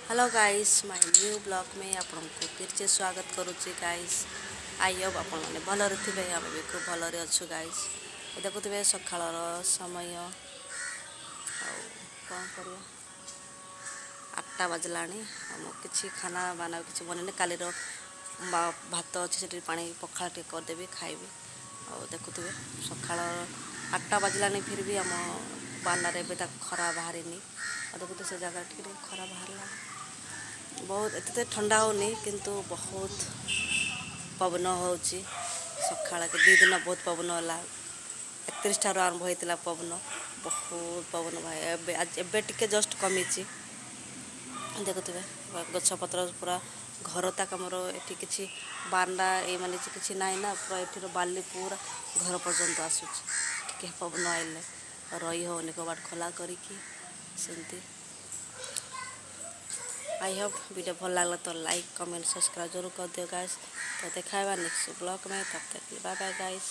Hello guys my new blog में आपको फिर से स्वागत करुच्ची गाइस। आई होप आपण मैंने भलरे थे आम भी खूब भलरे अच्छु गाइस। देखुवे सकाळ समय कौन कर 8टा बाजला कि खाना बाना कि बनने काली भात अच्छे से पा पखाला टे करदेवी खाइबी। देखुवे सकाळ 8टा बाजला फिर भी आम बानारे खरा बाहरी देखते से जगह खरा बाहर बहुत एत ठंडा होनी किंतु बहुत पवन हो सका के 2 दिन बहुत पवन है 31 ठार आरंभ होता पवन बहुत पवन भाई एबे टिके जस्ट कमी देखुवे गछपत्र पूरा घर तक आमर ये कि बांडा ये माने किसी ना ना पूरा ये बाली पूरा घर पर्यंत आसूँ पवन आइले रही होनी कबाट खोला करके सेमती। आई होप वीडियो भल लगला तो लाइक कमेंट सब्सक्राइब जरूर कर दियो गाइस। तो देखा नेक्स्ट ब्लॉग में, तब तक बाय बाय गाइस।